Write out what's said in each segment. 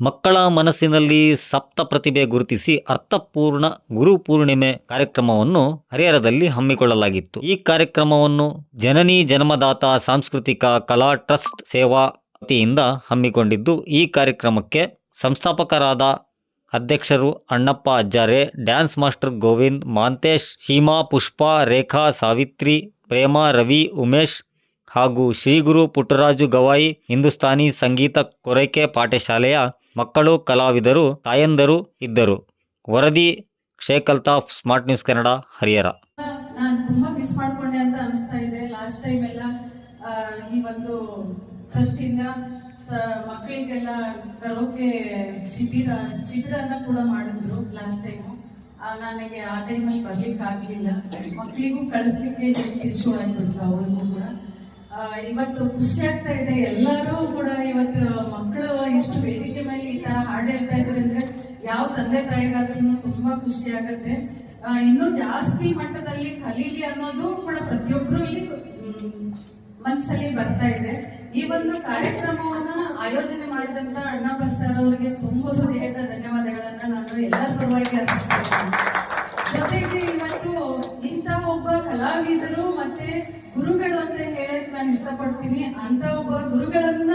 ಮಕ್ಕಳ ಮನಸ್ಸಿನಲ್ಲಿ ಸಪ್ತ ಪ್ರತಿಭೆ ಗುರುತಿಸಿ ಅರ್ಥಪೂರ್ಣ ಗುರು ಪೂರ್ಣಿಮೆ ಕಾರ್ಯಕ್ರಮವನ್ನು ಹರಿಹರದಲ್ಲಿ ಹಮ್ಮಿಕೊಳ್ಳಲಾಗಿತ್ತು. ಈ ಕಾರ್ಯಕ್ರಮವನ್ನು ಜನನಿ ಜನ್ಮದಾತ ಸಾಂಸ್ಕೃತಿಕ ಕಲಾ ಟ್ರಸ್ಟ್ ಸೇವಾ ವತಿಯಿಂದ ಹಮ್ಮಿಕೊಂಡಿದ್ದು, ಈ ಕಾರ್ಯಕ್ರಮಕ್ಕೆ ಸಂಸ್ಥಾಪಕರಾದ ಅಧ್ಯಕ್ಷರು ಅಣ್ಣಪ್ಪ ಅಜ್ಜಾರೆ, ಡ್ಯಾನ್ಸ್ ಮಾಸ್ಟರ್ ಗೋವಿಂದ್, ಮಾಂತೇಶ್, ಸೀಮಾ, ಪುಷ್ಪಾ, ರೇಖಾ, ಸಾವಿತ್ರಿ, ಪ್ರೇಮ, ರವಿ, ಉಮೇಶ್ ಹಾಗೂ ಶ್ರೀಗುರು ಪುಟ್ಟರಾಜು ಗವಾಯಿ ಹಿಂದೂಸ್ತಾನಿ ಸಂಗೀತ ಕೊರೈಕೆ ಪಾಠಶಾಲೆಯ ಮಕ್ಕಳು, ಕಲಾವಿದರು, ತಾಯಂದರು ಇದ್ದರು. ವರದಿ ಶೇಖ್ ಅಲ್ತಾಫ್, ಸ್ಮಾರ್ಟ್ ನ್ಯೂಸ್ ಕನ್ನಡ, ಹರಿಹರ. ನಾನು ತುಂಬಾ ಮಿಸ್ ಮಾಡ್ಕೊಂಡೆ ಅಂತ ಅನಿಸ್ತಾ ಇದೆ. ಲಾಸ್ಟ್ ಟೈಮ್ ಎಲ್ಲ ಈ ಒಂದು ಟ್ರಸ್ಟ್ ಇಂದ ಮಕ್ಕಳಿಗೆಲ್ಲ ಕರೋಕೆ ಶಿಬಿರನ ಕೂಡ ಮಾಡಿದ್ರು ಲಾಸ್ಟ್ ಟೈಮ್. ನನಗೆ ಆ ಟೈಮಲ್ಲಿ ಬರ್ಲಿಕ್ಕೆ ಆಗ್ಲಿಲ್ಲ. ಮಕ್ಕಳಿಗೂ ಕಳಿಸ್ಲಿಕ್ಕೆ ಇಶ್ಯೂ ಆಗ್ಬಿಡ್ತು ಅವ್ರಿಗೂ ಕೂಡ. ಇವತ್ತು ಖುಷಿ ಆಗ್ತಾ ಇದೆ. ಎಲ್ಲರೂ ಕೂಡ ಇವತ್ತು ಮಕ್ಕಳು ಇಷ್ಟು ವೇದಿಕೆ ಮೇಲೆ ಈ ತರ ಹಾಡು ಹೇಳ್ತಾ ಇದ್ದಾರೆ ಅಂದ್ರೆ ಯಾವ ತಂದೆ ತಾಯಿಗಾದ್ರೂ ತುಂಬಾ ಖುಷಿ ಆಗತ್ತೆ. ಇನ್ನೂ ಜಾಸ್ತಿ ಮಟ್ಟದಲ್ಲಿ ಕಲೀಲಿ ಅನ್ನೋದು ಕೂಡ ಪ್ರತಿಯೊಬ್ರು ಇಲ್ಲಿ ಮನಸ್ಸಲ್ಲಿ ಬರ್ತಾ ಇದೆ. ಈ ಒಂದು ಕಾರ್ಯಕ್ರಮವನ್ನ ಆಯೋಜನೆ ಮಾಡಿದಂತ ಅಣ್ಣಪ್ಪ ಸರ್ ಅವರಿಗೆ ತುಂಬಾ ಹೃದಯದ ಧನ್ಯವಾದಗಳನ್ನ ನಾನು ಎಲ್ಲರ ಪರವಾಗಿ ಅರ್ಪಿಸ್ತಾ ಇದ್ದೀನಿ. ಜೊತೆಗೆ ಇವತ್ತು ಇಂಥ ಒಬ್ಬ ಕಲಾವಿದರು ಮತ್ತೆ ಗುರುಗಳು ಅಂತ ಹೇಳಕ್ ನಾನು ಇಷ್ಟಪಡ್ತೀನಿ. ಅಂತ ಒಬ್ಬ ಗುರುಗಳನ್ನ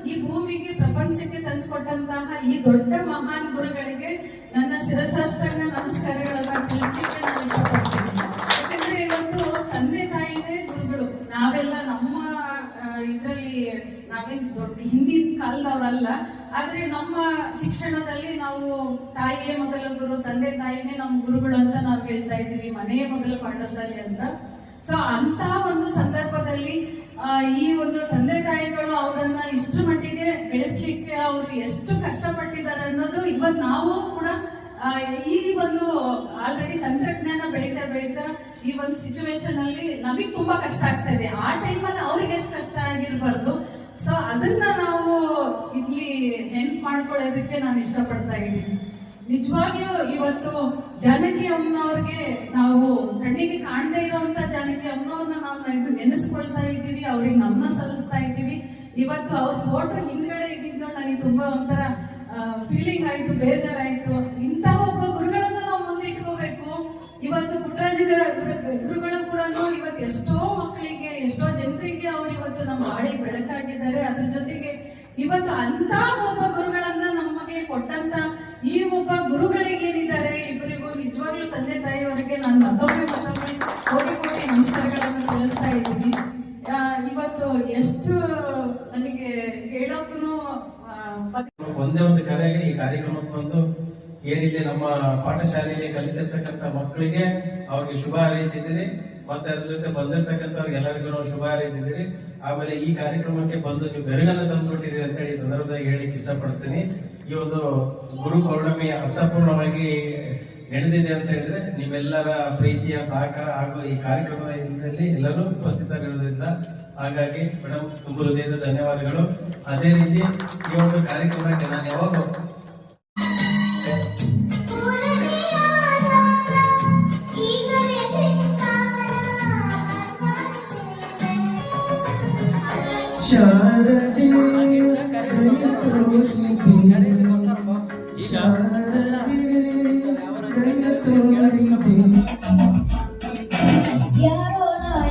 ಈ ಭೂಮಿಗೆ ಪ್ರಪಂಚಕ್ಕೆ ತಂದುಕೊಟ್ಟಂತಹ ಈ ದೊಡ್ಡ ಮಹಾನ್ ಗುರುಗಳಿಗೆ ನನ್ನ ಶಿರಸಾಷ್ಟಾಂಗ ನಮಸ್ಕಾರಗಳನ್ನ ತಿಳಿಸಲಿಕ್ಕೆ ನಾನು ಇಷ್ಟಪಡ್ತೀನಿ. ಯಾಕಂದ್ರೆ ಇವತ್ತು ತಂದೆ ತಾಯಿನೇ ಗುರುಗಳು. ನಾವೆಲ್ಲ ನಮ್ಮ ಇದರಲ್ಲಿ ನಾವೇನ್ ದೊಡ್ಡ ಹಿಂದಿನ ಕಾಲದವರಲ್ಲ, ಆದ್ರೆ ನಮ್ಮ ಶಿಕ್ಷಣದಲ್ಲಿ ನಾವು ತಾಯಿಯೇ ಮೊದಲ ಗುರು, ತಂದೆ ತಾಯಿನೇ ನಮ್ಮ ಗುರುಗಳು ಅಂತ ನಾವು ಹೇಳ್ತಾ ಇದ್ದೀವಿ, ಮನೆಯೇ ಮೊದಲ ಪಾಠಶಾಲೆ ಅಂತ. ಸೊ ಅಂತ ಒಂದು ಸಂದರ್ಭದಲ್ಲಿ ಈ ಒಂದು ತಂದೆ ತಾಯಿಗಳು ಅವರನ್ನ ಇಷ್ಟರ ಮಟ್ಟಿಗೆ ಬೆಳೆಸ್ಲಿಕ್ಕೆ ಅವರು ಎಷ್ಟು ಕಷ್ಟಪಟ್ಟಿದ್ದಾರೆ ಅನ್ನೋದು ಇವತ್ತು ನಾವು ಕೂಡ ಈ ಒಂದು ಆಲ್ರೆಡಿ ತಂತ್ರಜ್ಞಾನ ಬೆಳೀತಾ ಈ ಒಂದು ಸಿಚುವೇಶನ್ ಅಲ್ಲಿ ನಮಗೆ ತುಂಬಾ ಕಷ್ಟ ಆಗ್ತಾ ಇದೆ. ಆ ಟೈಮಲ್ಲಿ ಅವ್ರಿಗೆ ಎಷ್ಟು ಕಷ್ಟ ಆಗಿರ್ಬಾರ್ದು. ಸೊ ಅದನ್ನ ನಾವು ಇಲ್ಲಿ ನೆನ್ಪು ಮಾಡ್ಕೊಳ್ಳೋದಕ್ಕೆ ನಾನು ಇಷ್ಟಪಡ್ತಾ ಇದ್ದೀನಿ. ನಿಜವಾಗ್ಲೂ ಇವತ್ತು ಜಾನಕಿ ಅಮ್ಮನವ್ರಿಗೆ ನಾವು ಕಣ್ಣಿಗೆ ಕಾಣದೇ ಇರುವಂತ ಜಾನಕಿ ಅಮ್ಮನವ್ರನ್ನ ನಾವು ನೆನೆಸ್ಕೊಳ್ತಾ ಇದ್ದೀವಿ, ಅವ್ರಿಗೆ ನಮ್ಮನ್ನ ಸಲ್ಲಿಸ್ತಾ ಇದ್ದೀವಿ. ಇವತ್ತು ಅವ್ರ ಫೋಟೋ ಹಿಂದ್ಗಡೆ ಇದ್ದಿದ್ದು ನನಗೆ ತುಂಬಾ ಒಂಥರ ಫೀಲಿಂಗ್ ಆಯ್ತು, ಬೇಜಾರಾಯ್ತು. ಇಂಥ ಒಬ್ಬ ಗುರುಗಳನ್ನ ನಾವು ಮುಂದೆ ಇಟ್ಕೋಬೇಕು. ಇವತ್ತು ಪುಟ್ಟರಾಜ ಗುರುಗಳು ಕೂಡ ಇವತ್ತು ಎಷ್ಟೋ ಮಕ್ಕಳಿಗೆ, ಎಷ್ಟೋ ಜನರಿಗೆ ಅವ್ರು ಇವತ್ತು ನಮ್ಮ ಬಾಳಿ ಬೆಳಕಾಗಿದ್ದಾರೆ. ಅದ್ರ ಜೊತೆಗೆ ಇವತ್ತು ಅಂತ ಒಬ್ಬ ಗುರುಗಳನ್ನ ನಮಗೆ ಕೊಟ್ಟಂತ ಈ ಒಬ್ಬ ಗುರುಗಳಿಗೆ ಏನಿದ್ದಾರೆ ಇಬ್ಬರಿಗೂ ನಿಜವಾಗ್ಲೂ ತಂದೆ ತಾಯಿಯವರಿಗೆ ನಾನು ಮತ್ತೊಮ್ಮೆ ಕೋಟಿ ನಮಸ್ಕಾರಗಳನ್ನು ತಿಳಿಸ್ತಾ ಇದ್ದೀನಿ. ಇವತ್ತು ಎಷ್ಟು ನನಗೆ ಹೇಳೋಕ್ಕೂ ಒಂದೇ ಒಂದು ಕರೆಗೆ ಈ ಕಾರ್ಯಕ್ರಮಕ್ಕೆ ಬಂದು ಏನಿದೆ ನಮ್ಮ ಪಾಠಶಾಲೆಯಲ್ಲಿ ಕಲಿತಿರ್ತಕ್ಕಂಥ ಮಕ್ಕಳಿಗೆ ಅವ್ರಿಗೆ ಶುಭ ಹಾರೈಸಿದ್ದೀರಿ. ಮತ್ತೆ ಅದ್ರ ಜೊತೆ ಬಂದಿರ್ತಕ್ಕಂಥವ್ರಿಗೆ ಎಲ್ಲರಿಗೂ ನಾವು ಶುಭ ಹಾರೈಸಿದ್ದೀರಿ. ಆಮೇಲೆ ಈ ಕಾರ್ಯಕ್ರಮಕ್ಕೆ ಬಂದು ನೀವು ಬೆರಗನ್ನ ತಂದುಕೊಟ್ಟಿದ್ದೀರಿ ಅಂತ ಹೇಳಿ ಸಂದರ್ಭದಾಗ ಹೇಳಿಕ್ಕೆ ಇಷ್ಟಪಡ್ತೀನಿ. ಈ ಒಂದು ಗುರು ಪೌರ್ಣಮಿ ಅರ್ಥಪೂರ್ಣವಾಗಿ ನಡೆದಿದೆ ಅಂತ ಹೇಳಿದ್ರೆ ನಿಮ್ಮೆಲ್ಲರ ಪ್ರೀತಿಯ ಸಹಕಾರ ಹಾಗೂ ಈ ಕಾರ್ಯಕ್ರಮದಲ್ಲಿ ಎಲ್ಲರೂ ಉಪಸ್ಥಿತರಿರುವುದರಿಂದ ಹಾಗಾಗಿ ಮೇಡಮ್ ತುಂಬ ಹೃದಯದ ಧನ್ಯವಾದಗಳು. ಅದೇ ರೀತಿ ಈ ಒಂದು ಕಾರ್ಯಕ್ರಮಕ್ಕೆ ನಾನು ಯಾವಾಗ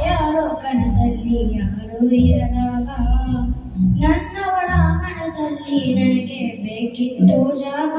ಯಾರೋ ಕನಸಲ್ಲಿ ಯಾರು ಇರದಾಗ ನನ್ನವಳ ಮನಸ್ಸಲ್ಲಿ ನನಗೆ ಬೇಕಿತ್ತು ಜಾಗ.